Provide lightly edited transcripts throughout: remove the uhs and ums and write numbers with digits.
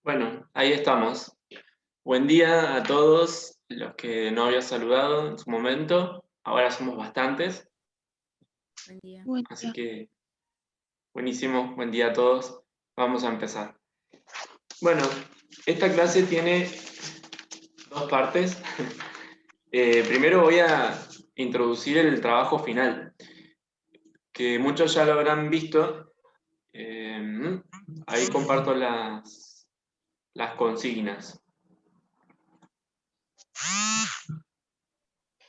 Bueno, ahí estamos. Buen día a todos los que no había saludado en su momento. Ahora somos bastantes, Buen día. Buen así día. que buenísimo. Buen día a todos. Vamos a empezar. Bueno, esta clase tiene dos partes. Primero voy a introducir el trabajo final, que muchos ya lo habrán visto. Ahí comparto las consignas.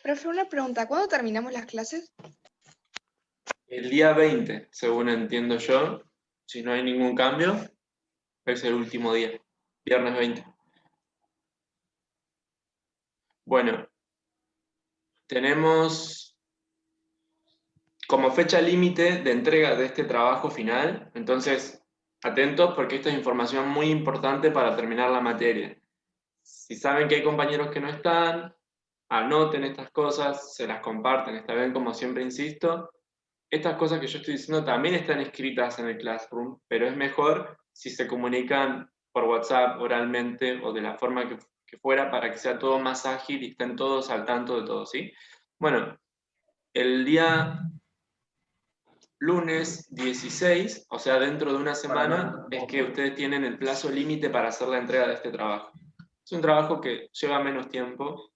Profe, una pregunta, ¿cuándo terminamos las clases? El día 20, según entiendo yo, si no hay ningún cambio, es el último día, viernes 20. Bueno, tenemos como fecha límite de entrega de este trabajo final, entonces atentos porque esta es información muy importante para terminar la materia. Si saben que hay compañeros que no están, anoten estas cosas, se las comparten, está bien, como siempre insisto. Estas cosas que yo estoy diciendo también están escritas en el Classroom, pero es mejor si se comunican por WhatsApp, oralmente o de la forma que fuera para que sea todo más ágil y estén todos al tanto de todo, ¿sí? Bueno, el día lunes 16, o sea, dentro de una semana, es que ustedes tienen el plazo límite para hacer la entrega de este trabajo. Es un trabajo que lleva menos tiempo.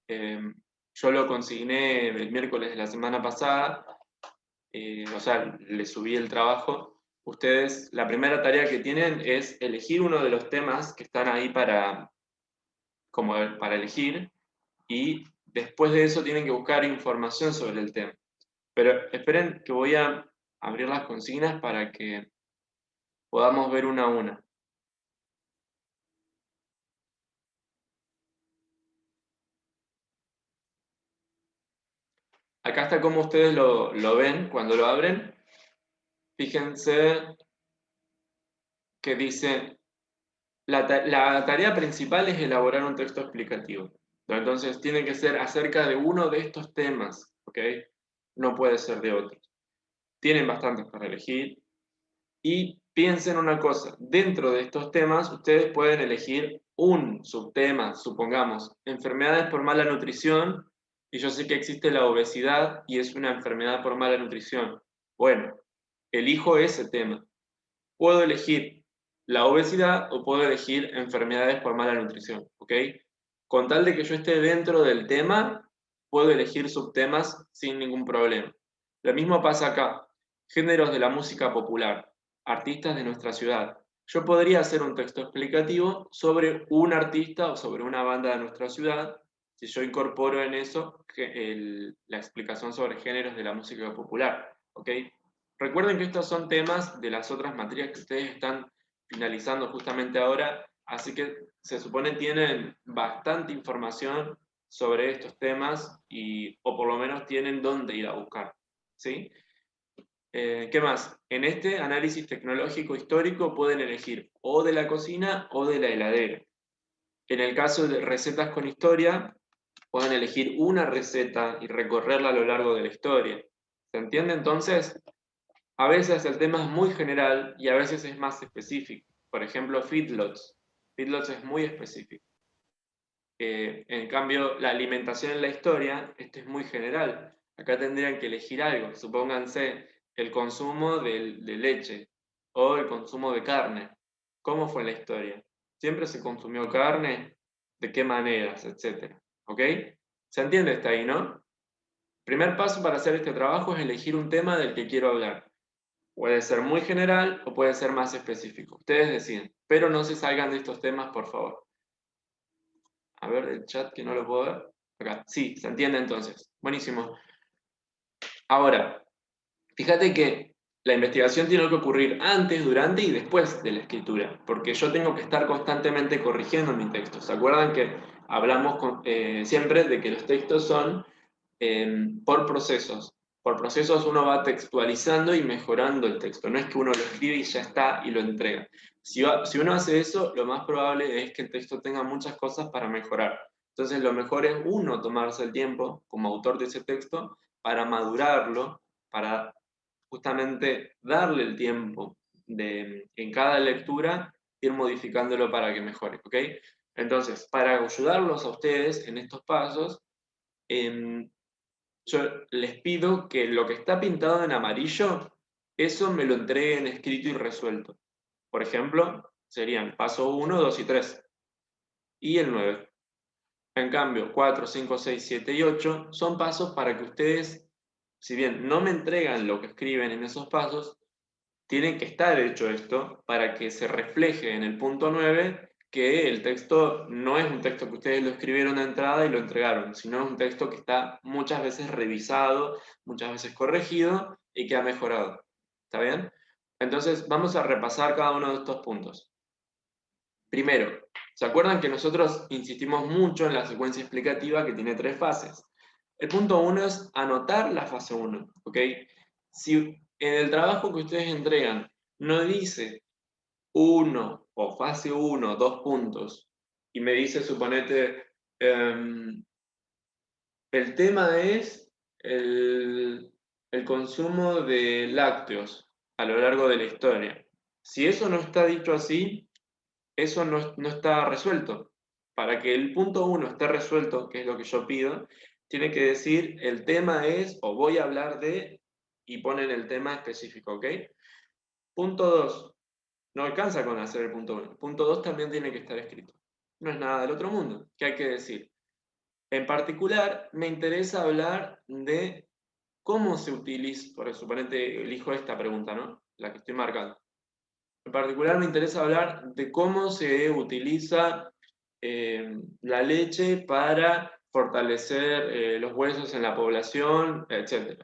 Yo lo consigné el miércoles de la semana pasada. O sea, le subí el trabajo. Ustedes, la primera tarea que tienen es elegir uno de los temas que están ahí como para elegir, y después de eso tienen que buscar información sobre el tema. Pero esperen que voy a abrir las consignas para que podamos ver una a una. Acá está como ustedes lo ven cuando lo abren. Fíjense que dice, la tarea principal es elaborar un texto explicativo. Entonces tiene que ser acerca de uno de estos temas, ¿ok? No puede ser de otros. Tienen bastantes para elegir. Y piensen una cosa, dentro de estos temas ustedes pueden elegir un subtema, supongamos, enfermedades por mala nutrición, y yo sé que existe la obesidad y es una enfermedad por mala nutrición. Bueno, elijo ese tema. Puedo elegir la obesidad o puedo elegir enfermedades por mala nutrición, ¿ok? Con tal de que yo esté dentro del tema, puedo elegir subtemas sin ningún problema. Lo mismo pasa acá. Géneros de la música popular, artistas de nuestra ciudad. Yo podría hacer un texto explicativo sobre un artista o sobre una banda de nuestra ciudad, si yo incorporo en eso la explicación sobre géneros de la música popular, ¿ok? Recuerden que estos son temas de las otras materias que ustedes están finalizando justamente ahora, así que se supone tienen bastante información sobre estos temas o por lo menos tienen dónde ir a buscar, ¿sí? ¿Qué más? En este análisis tecnológico histórico pueden elegir o de la cocina o de la heladera. En el caso de recetas con historia, pueden elegir una receta y recorrerla a lo largo de la historia. ¿Se entiende entonces? A veces el tema es muy general y a veces es más específico. Por ejemplo, feedlots. Feedlots es muy específico. En cambio, la alimentación en la historia, esto es muy general. Acá tendrían que elegir algo. Supónganse el consumo de leche o el consumo de carne. ¿Cómo fue la historia? ¿Siempre se consumió carne? ¿De qué maneras? Etcétera. ¿Ok? ¿Se entiende hasta ahí, no? Primer paso para hacer este trabajo es elegir un tema del que quiero hablar. Puede ser muy general o puede ser más específico. Ustedes deciden. Pero no se salgan de estos temas, por favor. A ver, el chat que no lo puedo ver. Acá. Sí, se entiende entonces. Buenísimo. Ahora, fíjate que la investigación tiene que ocurrir antes, durante y después de la escritura, porque yo tengo que estar constantemente corrigiendo mi texto. ¿Se acuerdan que hablamos siempre de que los textos son por procesos? Por procesos uno va textualizando y mejorando el texto. No es que uno lo escribe y ya está y lo entrega. Si uno hace eso, lo más probable es que el texto tenga muchas cosas para mejorar. Entonces lo mejor es uno tomarse el tiempo como autor de ese texto para madurarlo, para justamente darle el tiempo en cada lectura ir modificándolo para que mejore, ¿ok? Entonces, para ayudarlos a ustedes en estos pasos, yo les pido que lo que está pintado en amarillo, eso me lo entreguen escrito y resuelto. Por ejemplo, serían paso 1, 2 y 3. Y el 9. En cambio, 4, 5, 6, 7 y 8 son pasos para que ustedes, si bien no me entregan lo que escriben en esos pasos, tiene que estar hecho esto para que se refleje en el punto 9 que el texto no es un texto que ustedes lo escribieron de entrada y lo entregaron, sino es un texto que está muchas veces revisado, muchas veces corregido y que ha mejorado. ¿Está bien? Entonces vamos a repasar cada uno de estos puntos. Primero, ¿se acuerdan que nosotros insistimos mucho en la secuencia explicativa que tiene 3 fases? El punto 1 es anotar la fase 1, ¿ok? Si en el trabajo que ustedes entregan no dice 1 o fase 1, 2 puntos, y me dice, suponete, el tema es el consumo de lácteos a lo largo de la historia. Si eso no está dicho así, eso no está resuelto. Para que el punto 1 esté resuelto, que es lo que yo pido, tiene que decir el tema es, o voy a hablar de, y ponen el tema específico, ¿ok? Punto 2. No alcanza con hacer el punto 1. El punto 2 también tiene que estar escrito. No es nada del otro mundo. ¿Qué hay que decir? En particular, me interesa hablar de cómo se utiliza, por suponete, elijo esta pregunta, ¿no? La que estoy marcando. En particular, me interesa hablar de cómo se utiliza la leche para fortalecer los huesos en la población, etc.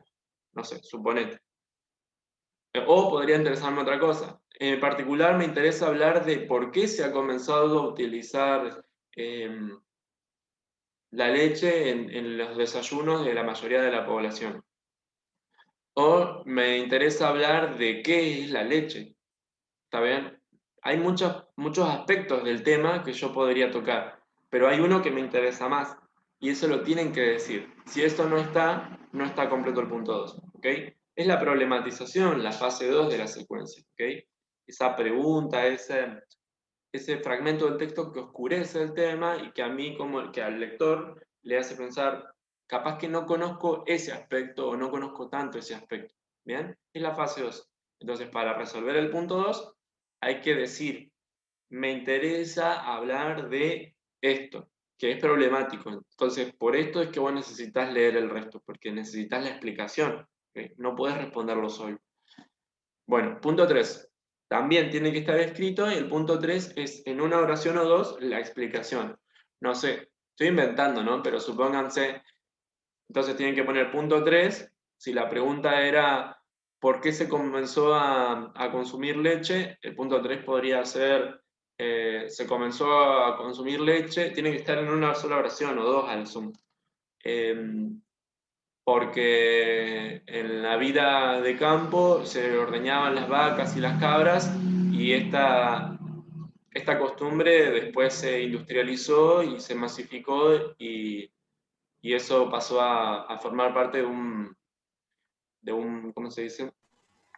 No sé, suponete. O podría interesarme otra cosa. En particular, me interesa hablar de por qué se ha comenzado a utilizar la leche en los desayunos de la mayoría de la población. O me interesa hablar de qué es la leche. ¿Está bien? Hay muchos aspectos del tema que yo podría tocar, pero hay uno que me interesa más, y eso lo tienen que decir. Si esto no está completo el punto 2, ¿ok? Es la problematización, la fase 2 de la secuencia, ¿ok? Esa pregunta, ese fragmento del texto que oscurece el tema y que a mí, como que al lector, le hace pensar, capaz que no conozco ese aspecto o no conozco tanto ese aspecto, ¿bien? Es la fase 2. Entonces, para resolver el punto 2, hay que decir, me interesa hablar de esto, que es problemático. Entonces, por esto es que vos necesitas leer el resto, porque necesitas la explicación. ¿Ok? No puedes responderlo solo. Bueno, punto 3. También tiene que estar escrito y el punto 3 es en una oración o dos la explicación. No sé, estoy inventando, ¿no? Pero supónganse, entonces tienen que poner punto 3. Si la pregunta era ¿por qué se comenzó a consumir leche? El punto 3 podría ser se comenzó a consumir leche. Tiene que estar en una sola oración o dos al zoom. Porque en la vida de campo se ordeñaban las vacas y las cabras y esta costumbre después se industrializó y se masificó y eso pasó a formar parte de un, ¿cómo se dice?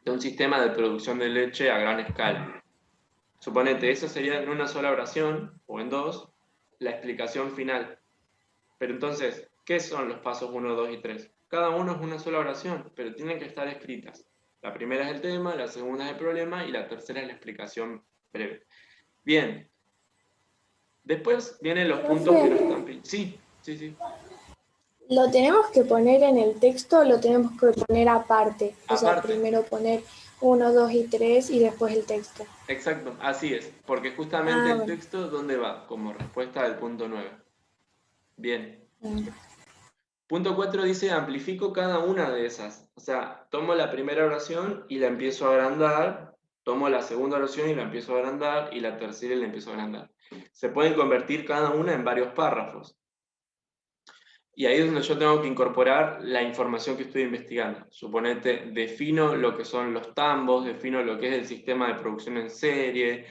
De un sistema de producción de leche a gran escala. Suponete, eso sería en una sola oración o en dos, la explicación final. Pero entonces, ¿qué son los pasos 1, 2 y 3? Cada uno es una sola oración, pero tienen que estar escritas. La primera es el tema, la segunda es el problema y la tercera es la explicación breve. Bien. Después vienen los puntos que no están... Sí, sí, sí. ¿Lo tenemos que poner en el texto o lo tenemos que poner aparte? O sea, Aparte. primero poner 1, 2 y 3 y después el texto. Exacto, así es. Porque justamente el texto, ¿dónde va? Como respuesta del punto 9. Bien. Punto 4 dice, amplifico cada una de esas. O sea, tomo la primera oración y la empiezo a agrandar, tomo la segunda oración y la empiezo a agrandar, y la tercera y la empiezo a agrandar. Se pueden convertir cada una en varios párrafos. Y ahí es donde yo tengo que incorporar la información que estoy investigando. Suponete, defino lo que son los tambos, defino lo que es el sistema de producción en serie,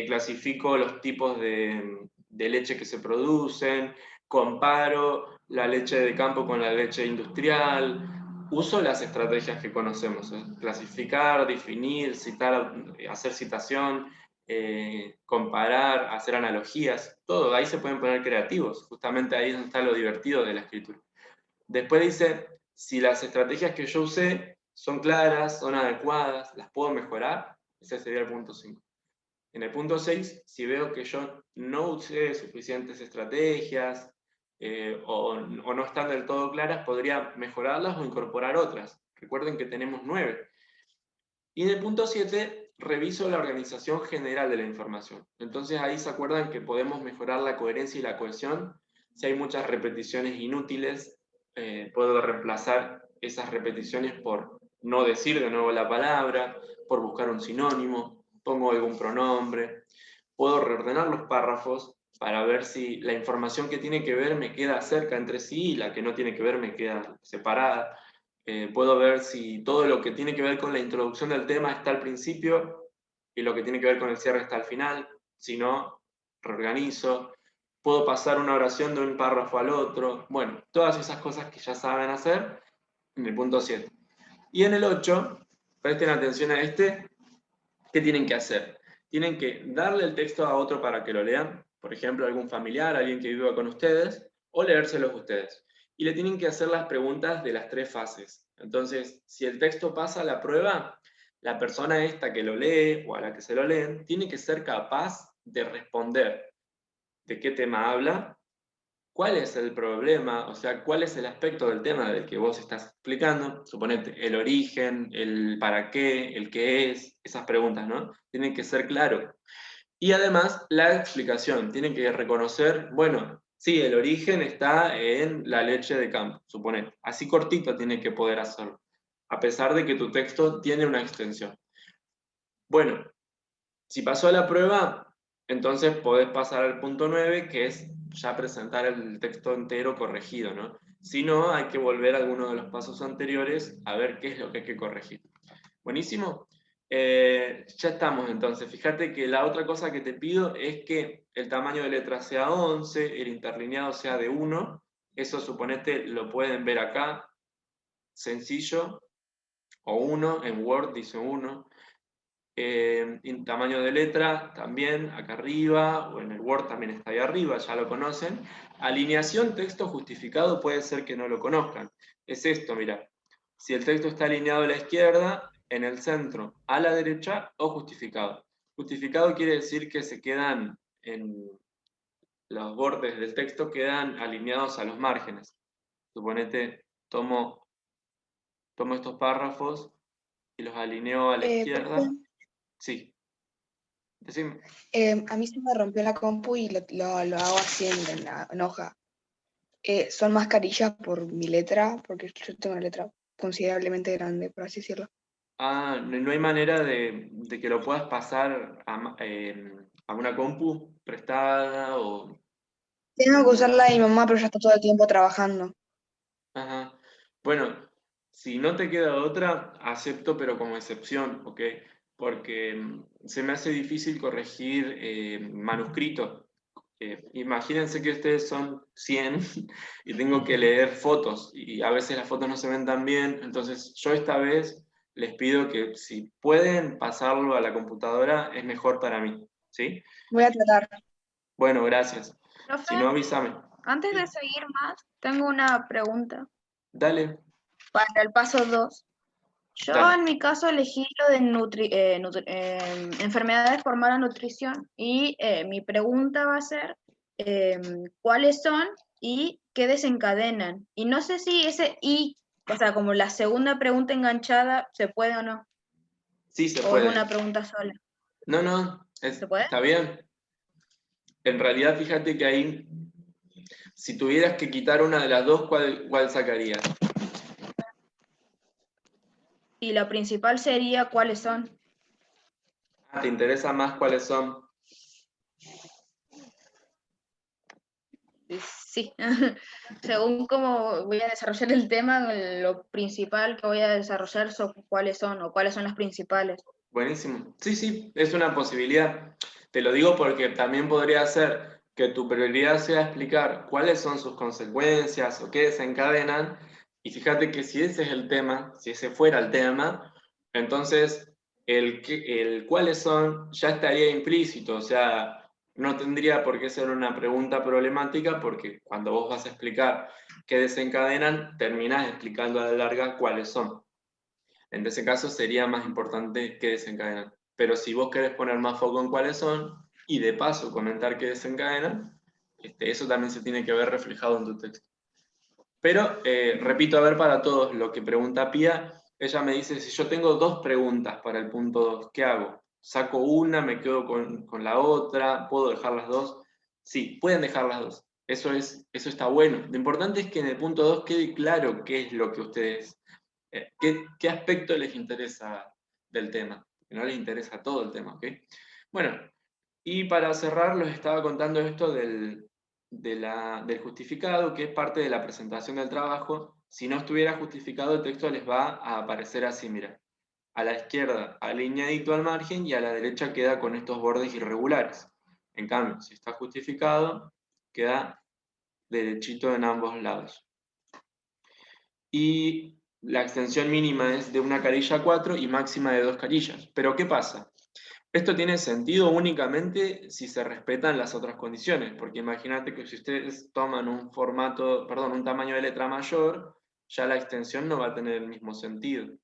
clasifico los tipos de leche que se producen, comparo la leche de campo con la leche industrial, uso las estrategias que conocemos, clasificar, definir, citar, hacer citación, comparar, hacer analogías, todo. Ahí se pueden poner creativos. Justamente ahí es donde está lo divertido de la escritura. Después dice, si las estrategias que yo usé son claras, son adecuadas, las puedo mejorar. Ese sería el punto 5. En el punto 6, si veo que yo no usé suficientes estrategias o no están del todo claras, podría mejorarlas o incorporar otras. Recuerden que tenemos 9. Y en el punto 7, reviso la organización general de la información. Entonces ahí se acuerdan que podemos mejorar la coherencia y la cohesión. Si hay muchas repeticiones inútiles, puedo reemplazar esas repeticiones por no decir de nuevo la palabra, por buscar un sinónimo, pongo algún pronombre. Puedo reordenar los párrafos para ver si la información que tiene que ver me queda cerca entre sí y la que no tiene que ver me queda separada. Puedo ver si todo lo que tiene que ver con la introducción del tema está al principio y lo que tiene que ver con el cierre está al final. Si no, reorganizo. Puedo pasar una oración de un párrafo al otro. Bueno, todas esas cosas que ya saben hacer en el punto 7. Y en el 8, presten atención a este, ¿qué tienen que hacer? Tienen que darle el texto a otro para que lo lean, por ejemplo, algún familiar, alguien que viva con ustedes, o leérselos ustedes. Y le tienen que hacer las preguntas de las 3 fases. Entonces, si el texto pasa a la prueba, la persona esta que lo lee o a la que se lo leen, tiene que ser capaz de responder de qué tema habla, cuál es el problema, o sea, cuál es el aspecto del tema del que vos estás explicando, suponete, el origen, el para qué, el qué es, esas preguntas, ¿no? Tienen que ser claros. Y además, la explicación, tienen que reconocer, bueno, sí, el origen está en la leche de campo, suponete. Así cortito tiene que poder hacerlo, a pesar de que tu texto tiene una extensión. Bueno, si pasó la prueba, entonces podés pasar al punto 9, que es ya presentar el texto entero corregido, ¿no? Si no, hay que volver a alguno de los pasos anteriores a ver qué es lo que hay que corregir. ¿Buenísimo? Ya estamos entonces. Fíjate que la otra cosa que te pido es que el tamaño de letra sea 11, el interlineado sea de 1. Eso suponete lo pueden ver acá, sencillo, o 1, en Word dice 1. En tamaño de letra también acá arriba, o en el Word también está ahí arriba, ya lo conocen. Alineación texto justificado puede ser que no lo conozcan. Es esto, mira. Si el texto está alineado a la izquierda, en el centro, a la derecha o justificado. Justificado quiere decir que se quedan en los bordes del texto, quedan alineados a los márgenes. Suponete, tomo estos párrafos y los alineo a la izquierda. Profe, Sí. Decime. a mí se me rompió la compu y lo hago así en hoja. Son más carillas por mi letra, porque yo tengo una letra considerablemente grande, por así decirlo. Ah, no hay manera de que lo puedas pasar a una compu prestada o... Tengo que usar la de mi mamá, pero ya está todo el tiempo trabajando. Ajá. Bueno, si no te queda otra, acepto, pero como excepción, ¿ok? Porque se me hace difícil corregir manuscritos. Imagínense que ustedes son 100 y tengo que leer fotos y a veces las fotos no se ven tan bien, entonces yo esta vez les pido que si pueden pasarlo a la computadora es mejor para mí, ¿sí? Voy a tratar. Bueno, gracias. Profe, Si no, avísame. antes de seguir más, tengo una pregunta Dale, para el paso 2. Yo dale. en mi caso elegí lo de enfermedades por mala nutrición y mi pregunta va a ser ¿cuáles son y qué desencadenan? Y no sé si ese y, o sea, como la segunda pregunta enganchada, ¿se puede o no? Sí, se ¿O es puede. una pregunta sola? No, ¿Se puede? está bien. En realidad, fíjate que ahí, si tuvieras que quitar una de las dos, ¿cuál sacarías? Y la principal sería ¿cuáles son? ¿Te interesa más cuáles son? Sí, según cómo voy a desarrollar el tema, lo principal que voy a desarrollar son cuáles son o cuáles son las principales. Buenísimo. Sí, es una posibilidad. Te lo digo porque también podría ser que tu prioridad sea explicar cuáles son sus consecuencias o qué desencadenan. Y fíjate que si ese es el tema, si ese fuera el tema, entonces el cuáles son ya estaría implícito, o sea, no tendría por qué ser una pregunta problemática, porque cuando vos vas a explicar qué desencadenan, terminás explicando a la larga cuáles son. En ese caso sería más importante qué desencadenan. Pero si vos querés poner más foco en cuáles son, y de paso comentar qué desencadenan, eso también se tiene que ver reflejado en tu texto. Pero, repito, a ver para todos lo que pregunta Pía. Ella me dice, si yo tengo 2 preguntas para el punto 2, ¿qué hago? ¿Saco una, me quedo con la otra? ¿Puedo dejar las 2? Sí, pueden dejar las 2. Eso está bueno. Lo importante es que en el punto 2 quede claro qué es lo que ustedes, qué aspecto les interesa del tema. Que no les interesa todo el tema, ¿ok? Bueno, y para cerrar, les estaba contando esto del justificado, que es parte de la presentación del trabajo. Si no estuviera justificado, el texto les va a aparecer así, mira. A la izquierda, alineadito al margen, y a la derecha queda con estos bordes irregulares. En cambio, si está justificado, queda derechito en ambos lados. Y la extensión mínima es de 1 carilla a 4 y máxima de 2 carillas. Pero ¿qué pasa? Esto tiene sentido únicamente si se respetan las otras condiciones, porque imagínate que si ustedes toman un tamaño de letra mayor, ya la extensión no va a tener el mismo sentido.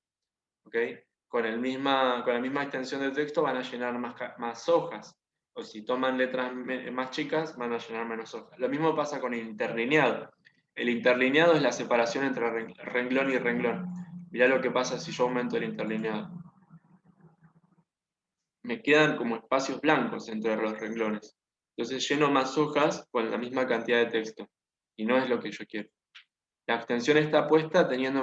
¿Ok? Con la misma extensión de texto van a llenar más hojas, o si toman letras más chicas, van a llenar menos hojas. Lo mismo pasa con el interlineado. El interlineado es la separación entre renglón y renglón. Mirá lo que pasa si yo aumento el interlineado. Me quedan como espacios blancos entre los renglones. Entonces lleno más hojas con la misma cantidad de texto. Y no es lo que yo quiero. La extensión está puesta teniendo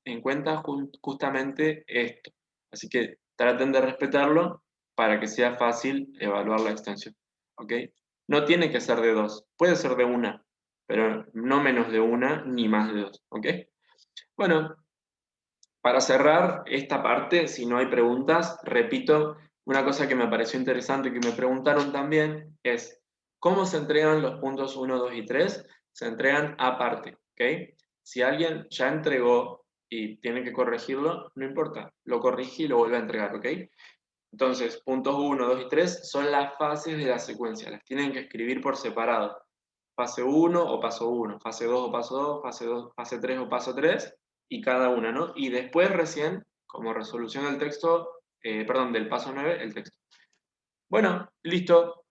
en cuenta justamente esto. Así que traten de respetarlo para que sea fácil evaluar la extensión. ¿Ok? No tiene que ser de 2. Puede ser de 1, pero no menos de 1 ni más de 2. ¿Ok? Bueno, para cerrar esta parte, si no hay preguntas, repito, una cosa que me pareció interesante que me preguntaron también es, ¿cómo se entregan los puntos 1, 2 y 3? Se entregan aparte, ¿ok? Si alguien ya entregó y tiene que corregirlo, no importa, lo corrige y lo vuelve a entregar, ¿ok? Entonces, puntos 1, 2 y 3 son las fases de la secuencia, las tienen que escribir por separado. Fase 1 o paso 1, fase 2 o paso 2, fase 3 o paso 3, y cada una, ¿no? Y después recién, como resolución del texto, del paso 9, el texto. Bueno, listo.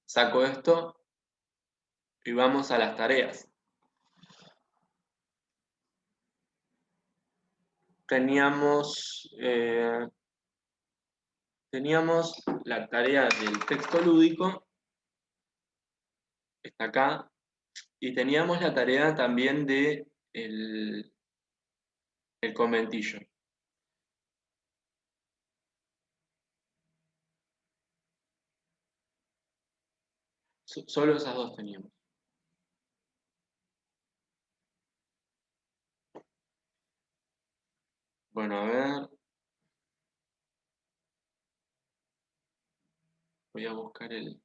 Saco esto y vamos a las tareas. Teníamos la tarea del texto lúdico, está acá, y teníamos la tarea también de el conventillo. Solo esas 2 teníamos. Bueno, a ver. Voy a buscar el...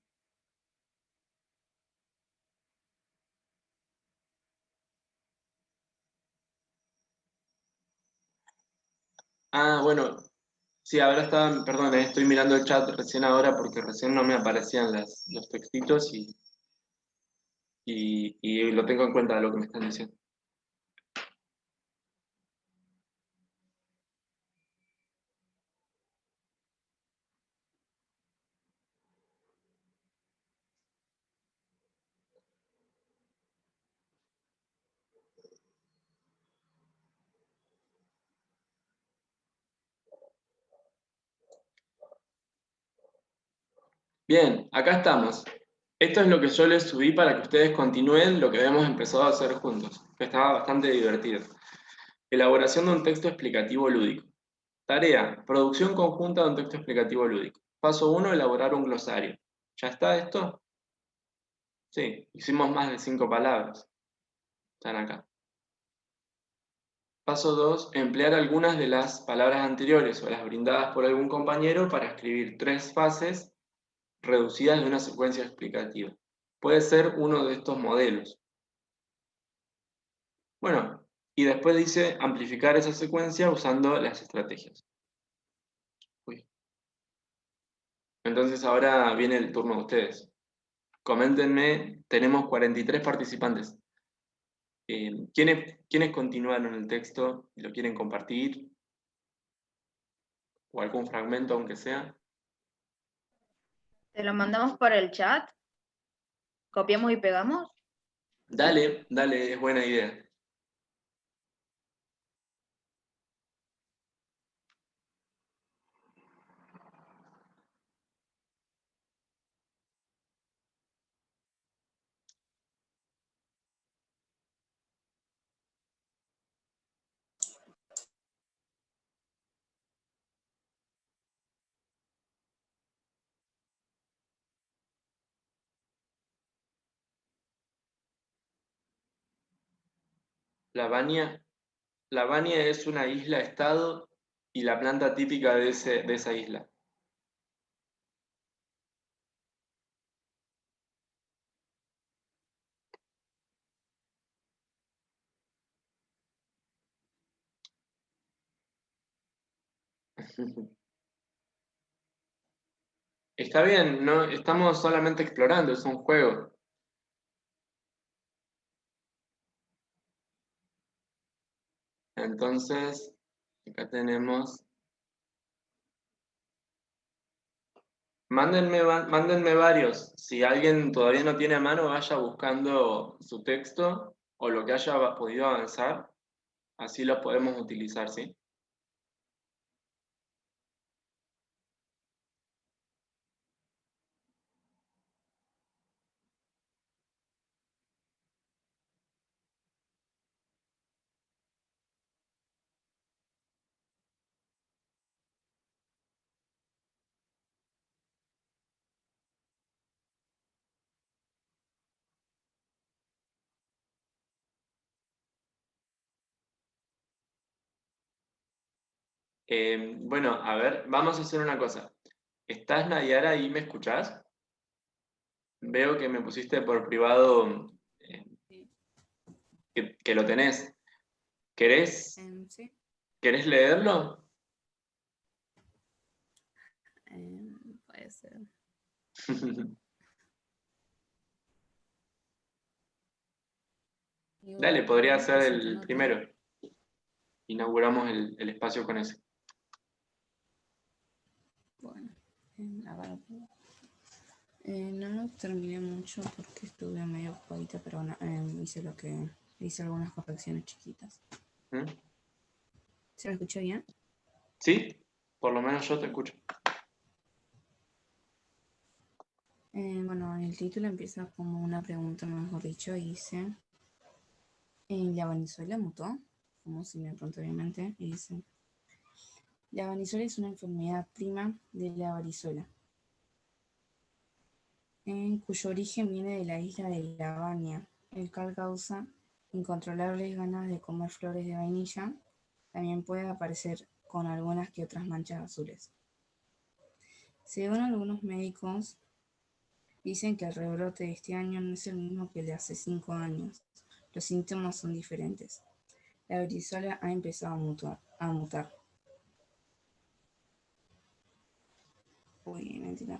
Ah, bueno. Sí, ahora estaba, perdón, estoy mirando el chat recién ahora porque recién no me aparecían los textitos y lo tengo en cuenta de lo que me están diciendo. Bien, acá estamos. Esto es lo que yo les subí para que ustedes continúen lo que habíamos empezado a hacer juntos, que estaba bastante divertido. Elaboración de un texto explicativo lúdico. Tarea, producción conjunta de un texto explicativo lúdico. Paso 1, elaborar un glosario. ¿Ya está esto? Sí, hicimos más de 5 palabras. Están acá. Paso 2, emplear algunas de las palabras anteriores o las brindadas por algún compañero para escribir 3 fases reducidas de una secuencia explicativa. Puede ser uno de estos modelos. Bueno, y después dice amplificar esa secuencia usando las estrategias. Entonces ahora viene el turno de ustedes. Coméntenme, tenemos 43 participantes. ¿Quiénes continuaron el texto y lo quieren compartir? ¿O algún fragmento, aunque sea? Te lo mandamos por el chat, copiamos y pegamos. Dale, dale, es buena idea. Lavania, Lavania es una isla-estado y la planta típica de esa isla. Está bien, no estamos solamente explorando, es un juego. Entonces, acá tenemos. Mándenme varios. Si alguien todavía no tiene a mano, vaya buscando su texto o lo que haya podido avanzar. Así los podemos utilizar, ¿sí? Bueno, a ver, vamos a hacer una cosa. ¿Estás, Nayara, ahí? ¿Me escuchás? Veo que me pusiste por privado eh, que lo tenés. ¿Querés, Sí, ¿Querés leerlo? puede ser. Dale, Igual podría podemos ser presentar el otra. primero. Inauguramos el espacio con ese. Bueno, a ver. No lo terminé mucho porque estuve medio ocupadita, pero bueno, hice algunas correcciones chiquitas. ¿Mm? ¿Se me escuchó bien? ¿Sí? Por lo menos yo te escucho. Bueno, el título empieza como una pregunta, mejor dicho, y dice, ¿la Venezuela mutó? Como si me pregunto obviamente, y dice, la varicela es una enfermedad prima de la varicela, cuyo origen viene de la isla de Lavania, el cual causa incontrolables ganas de comer flores de vainilla. También puede aparecer con algunas que otras manchas azules. Según algunos médicos, dicen que el rebrote de este año no es el mismo que el de hace 5 años. Los síntomas son diferentes. La varicela ha empezado a mutar. Uy, no entiendo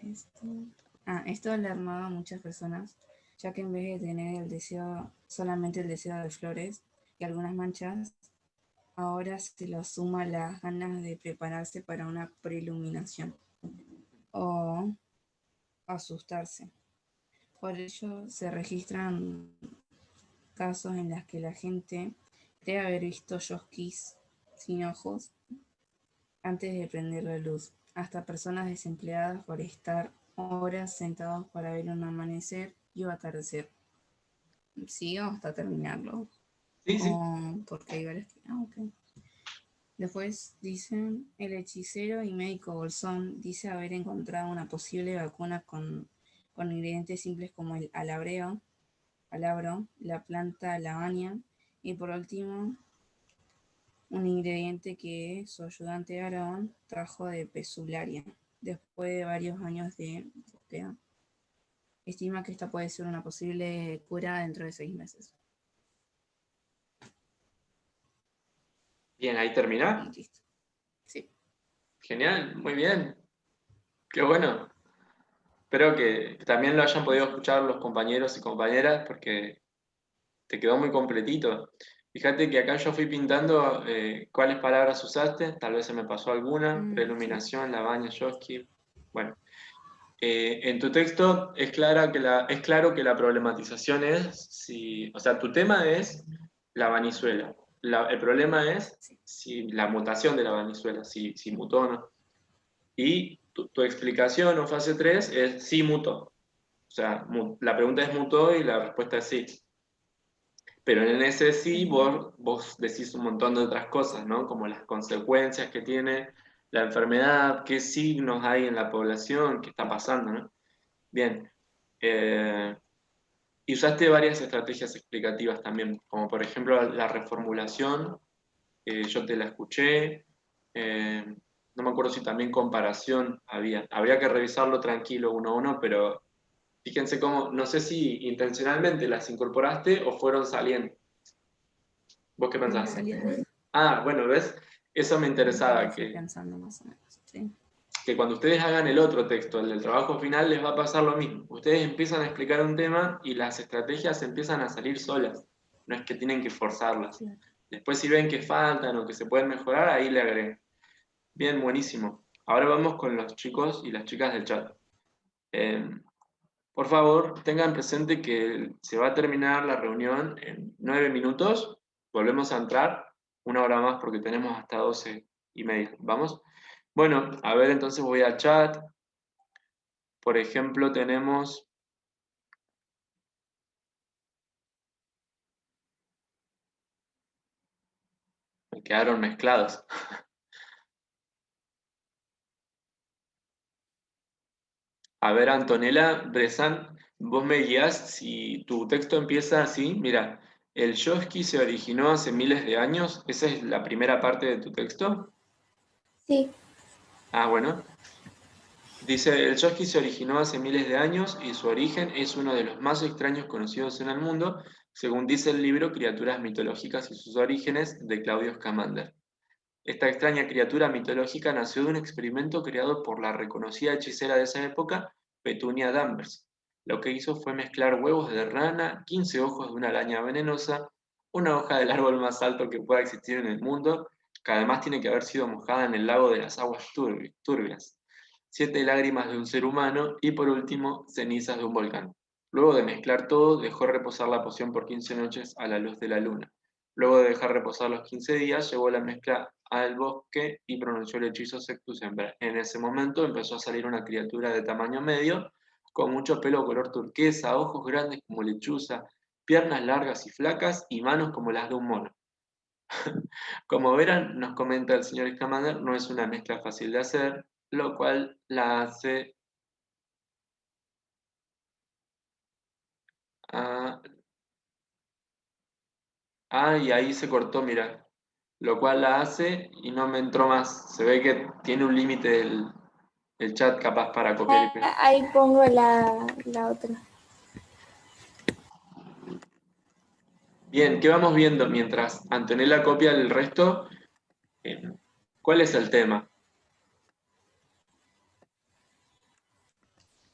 esto. Esto ha alarmado a muchas personas, ya que en vez de tener solamente el deseo de flores y algunas manchas, ahora se lo suma las ganas de prepararse para una preiluminación o asustarse. Por ello se registran casos en los que la gente cree haber visto yoskis sin ojos antes de prender la luz, hasta personas desempleadas por estar horas sentados para ver un amanecer y o atardecer. ¿Sigo hasta terminarlo? Sí, sí. Porque hay varios que... ok. Después dicen, el hechicero y médico Bolsón dice haber encontrado una posible vacuna con ingredientes simples como el alabro, la planta lavania y por último un ingrediente que su ayudante Aaron trajo de Pesularia. Después de varios años de búsqueda, estima que esta puede ser una posible cura dentro de 6 meses. Bien, ahí Y termina. listo. Sí. Genial, muy bien. Qué bueno. Espero que también lo hayan podido escuchar los compañeros y compañeras porque te quedó muy completito. Fíjate que acá yo fui pintando cuáles palabras usaste, tal vez se me pasó alguna, Sí. preluminación, Labaña, Yoski. Bueno, en tu texto es claro que la problematización es si, o sea, tu tema es la Venezuela. El problema es si la mutación de la Venezuela, si mutó o no. Y tu explicación o fase 3 es sí mutó. O sea, la pregunta es mutó y la respuesta es sí. Pero en ese sí vos decís un montón de otras cosas, ¿no? Como las consecuencias que tiene la enfermedad, qué signos hay en la población, qué está pasando, ¿no? Bien. Y usaste varias estrategias explicativas también, como por ejemplo la reformulación, yo te la escuché, no me acuerdo si también comparación habría que revisarlo tranquilo uno a uno, pero fíjense cómo, no sé si intencionalmente las incorporaste o fueron saliendo. ¿Vos qué pensás? Saliendo. Ah, bueno, ¿ves? Eso me interesaba, Fui pensando más o menos, sí. que cuando ustedes hagan el otro texto, el del trabajo final, les va a pasar lo mismo. Ustedes empiezan a explicar un tema y las estrategias empiezan a salir solas. No es que tienen que forzarlas. Claro. Después si ven que faltan o que se pueden mejorar, ahí le agregan. Bien, buenísimo. Ahora vamos con los chicos y las chicas del chat. Por favor, tengan presente que se va a terminar la reunión en 9 minutos. Volvemos a entrar una hora más porque tenemos hasta 12:30. ¿Vamos? Bueno, a ver, entonces voy al chat. Por ejemplo, tenemos... Me quedaron mezclados. A ver, Antonella, Bresan, vos me guías si tu texto empieza así. Mira, el Yoski se originó hace miles de años. ¿Esa es la primera parte de tu texto? Sí, Ah, bueno. Dice, el Yoski se originó hace miles de años y su origen es uno de los más extraños conocidos en el mundo, según dice el libro Criaturas mitológicas y sus orígenes de Claudio Scamander. Esta extraña criatura mitológica nació de un experimento creado por la reconocida hechicera de esa época, Petunia Danvers. Lo que hizo fue mezclar huevos de rana, 15 ojos de una araña venenosa, una hoja del árbol más alto que pueda existir en el mundo, que además tiene que haber sido mojada en el lago de las aguas turbias, 7 lágrimas de un ser humano y por último, cenizas de un volcán. Luego de mezclar todo, dejó reposar la poción por 15 noches a la luz de la luna. Luego de dejar reposar los 15 días, llevó la mezcla al bosque y pronunció el hechizo Sectus Sempra. En ese momento empezó a salir una criatura de tamaño medio, con mucho pelo color turquesa, ojos grandes como lechuza, piernas largas y flacas y manos como las de un mono. Como verán, nos comenta el señor Scamander, no es una mezcla fácil de hacer, lo cual la hace... y ahí se cortó, mira. Lo cual la hace y no me entró más. Se ve que tiene un límite el chat capaz para copiar y pegar. ahí pongo la otra. Bien, ¿qué vamos viendo mientras Antonella copia el resto? Eh, ¿Cuál es el tema?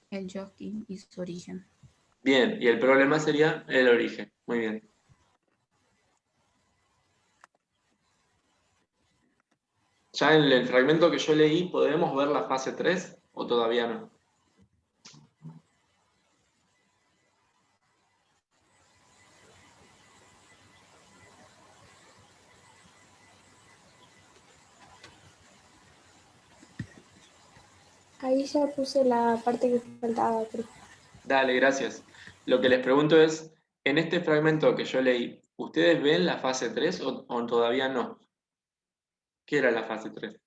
El Yoski y su origen. Bien, y el problema sería el origen. Muy bien. ¿Ya en el fragmento que yo leí podemos ver la fase 3 o todavía no? Ahí ya puse la parte que faltaba, creo. Dale, gracias. Lo que les pregunto es, en este fragmento que yo leí, ¿ustedes ven la fase 3 o todavía no? ¿Qué era la fase 3?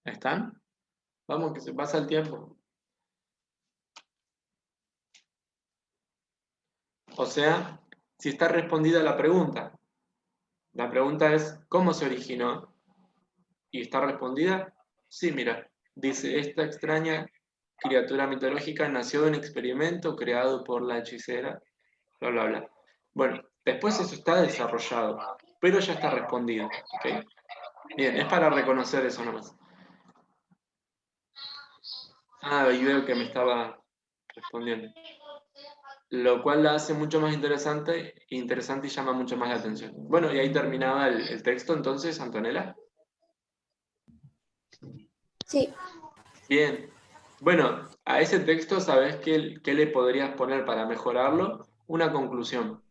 ¿Están? Vamos, que se pasa el tiempo. O sea, si está respondida la pregunta. La pregunta es, ¿cómo se originó? ¿Y está respondida? Sí, mira, dice, esta extraña criatura mitológica nació de un experimento creado por la hechicera, bla, bla, bla. Bueno, después eso está desarrollado, pero ya está respondido, ¿ok? Bien, es para reconocer eso nomás. Ah, y veo que me estaba respondiendo. Lo cual la hace mucho más interesante y llama mucho más la atención. Bueno, y ahí terminaba el texto entonces, Antonella. Sí, Bien. Bueno, a ese texto, ¿sabes qué le podrías poner para mejorarlo? Una conclusión.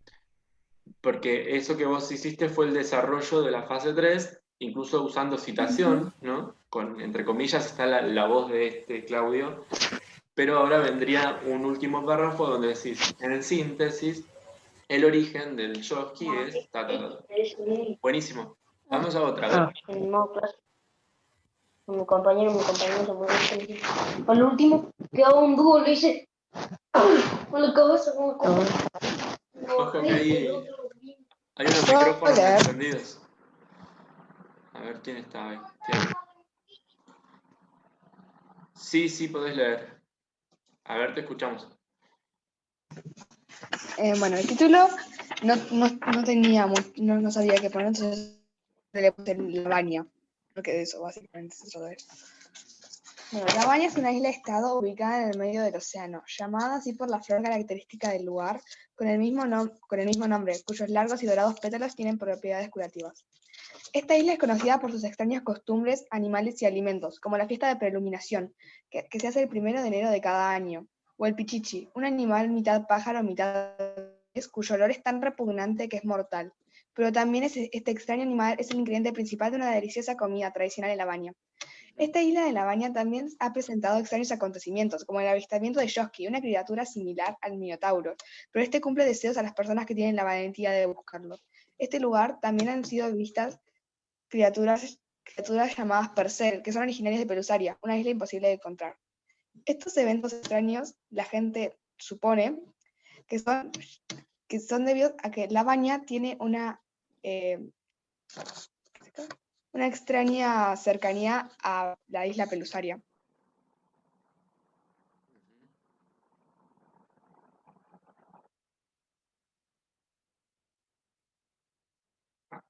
Porque eso que vos hiciste fue el desarrollo de la fase 3, incluso usando citación, ¿no? Entre comillas está la voz de este Claudio, pero ahora vendría un último párrafo donde decís, en síntesis, el origen del Chomsky es ta, ta, ta. Buenísimo. Vamos a otra, a ver. En modo clase, con mi compañero se murió. Al último, quedaba un dúo, le hice con la cabeza, con la cabeza. Ojo que hay unos ¿Puedo micrófonos leer? encendidos. A ver quién está ahí. Sí, sí, podés leer. A ver, te escuchamos. Bueno, el título no tenía, no sabía qué poner, entonces le puse La Baña, porque de eso básicamente se trata de eso. Bueno, La Baña es una isla-estado ubicada en el medio del océano, llamada así por la flor característica del lugar, con el mismo nombre, cuyos largos y dorados pétalos tienen propiedades curativas. Esta isla es conocida por sus extrañas costumbres, animales y alimentos, como la fiesta de preiluminación, que se hace el 1 de enero de cada año, o el pichichi, un animal mitad pájaro, mitad pez, cuyo olor es tan repugnante que es mortal. Pero también este extraño animal es el ingrediente principal de una deliciosa comida tradicional en La Baña. Esta isla de La Baña también ha presentado extraños acontecimientos, como el avistamiento de Yoski, una criatura similar al minotauro, pero este cumple deseos a las personas que tienen la valentía de buscarlo. Este lugar también han sido vistas criaturas llamadas Percel, que son originarias de Pelusaria, una isla imposible de encontrar. Estos eventos extraños, la gente supone que son debido a que La Baña tiene una extraña cercanía a la isla Pelusaria.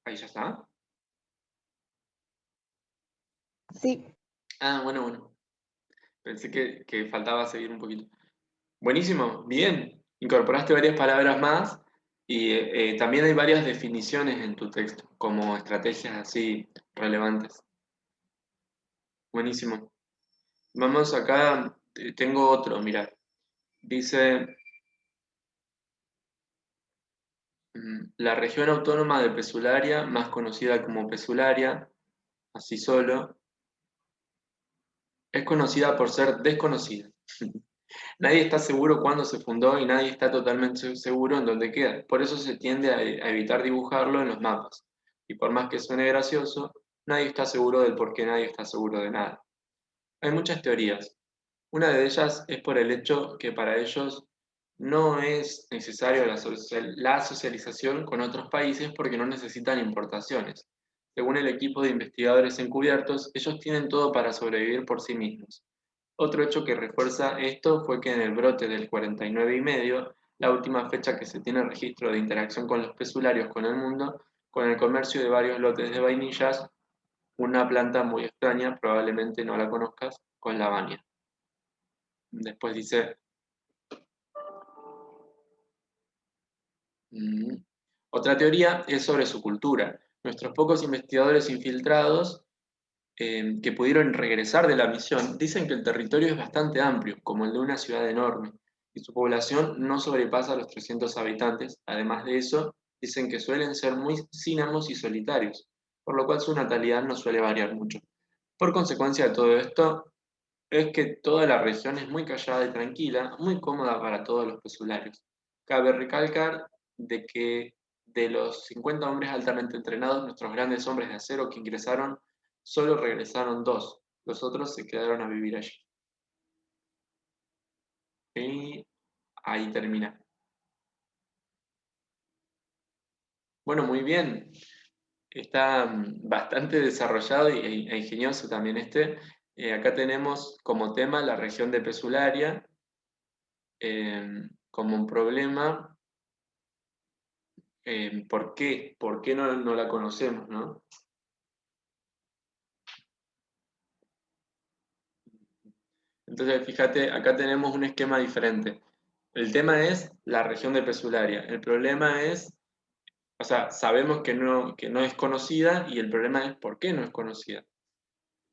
Ahí ya está. Sí. Ah, bueno. Pensé que faltaba seguir un poquito. Buenísimo, bien. Incorporaste varias palabras más y también hay varias definiciones en tu texto, como estrategias así relevantes. Buenísimo. Vamos acá, tengo otro, mira. Dice, la región autónoma de Pesularia, más conocida como Pesularia, así solo, es conocida por ser desconocida. Nadie está seguro cuándo se fundó y nadie está totalmente seguro en dónde queda. Por eso se tiende a evitar dibujarlo en los mapas. Y por más que suene gracioso, nadie está seguro del por qué nadie está seguro de nada. Hay muchas teorías. Una de ellas es por el hecho que para ellos no es necesario la socialización con otros países porque no necesitan importaciones. Según el equipo de investigadores encubiertos, ellos tienen todo para sobrevivir por sí mismos. Otro hecho que refuerza esto fue que en el brote del 49 y medio, la última fecha que se tiene registro de interacción con los pesularios con el mundo, con el comercio de varios lotes de vainillas, una planta muy extraña, probablemente no la conozcas, con la baña. Después dice, otra teoría es sobre su cultura. Nuestros pocos investigadores infiltrados que pudieron regresar de la misión dicen que el territorio es bastante amplio, como el de una ciudad enorme, y su población no sobrepasa los 300 habitantes. Además de eso, dicen que suelen ser muy cínamos y solitarios, por lo cual su natalidad no suele variar mucho. Por consecuencia de todo esto, es que toda la región es muy callada y tranquila, muy cómoda para todos los pesularios. Cabe recalcar de que de los 50 hombres altamente entrenados, nuestros grandes hombres de acero que ingresaron, solo regresaron 2, los otros se quedaron a vivir allí. Y ahí termina. Bueno, muy bien. Está bastante desarrollado e ingenioso también este. Acá tenemos como tema la región de Pesularia, como un problema. ¿Por qué? ¿Por qué no la conocemos, no? Entonces, fíjate, acá tenemos un esquema diferente. El tema es la región de Pesularia. El problema es, o sea, sabemos que no es conocida y el problema es por qué no es conocida.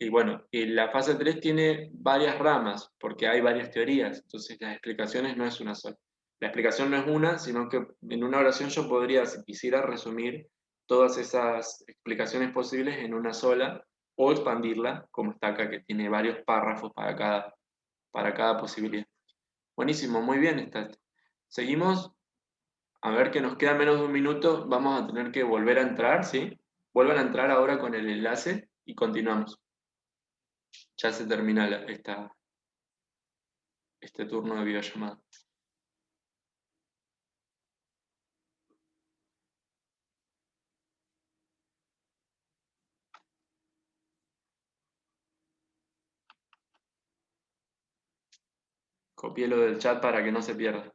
Y bueno, y la fase 3 tiene varias ramas, porque hay varias teorías, entonces las explicaciones no es una sola. La explicación no es una, sino que en una oración yo podría, si quisiera, resumir todas esas explicaciones posibles en una sola, o expandirla, como está acá, que tiene varios párrafos para cada posibilidad. Buenísimo, muy bien está esto. Seguimos, a ver que nos queda menos de un minuto, vamos a tener que volver a entrar, ¿sí? Vuelvan a entrar ahora con el enlace y continuamos. Ya se termina este turno de videollamada. Copié lo del chat para que no se pierda.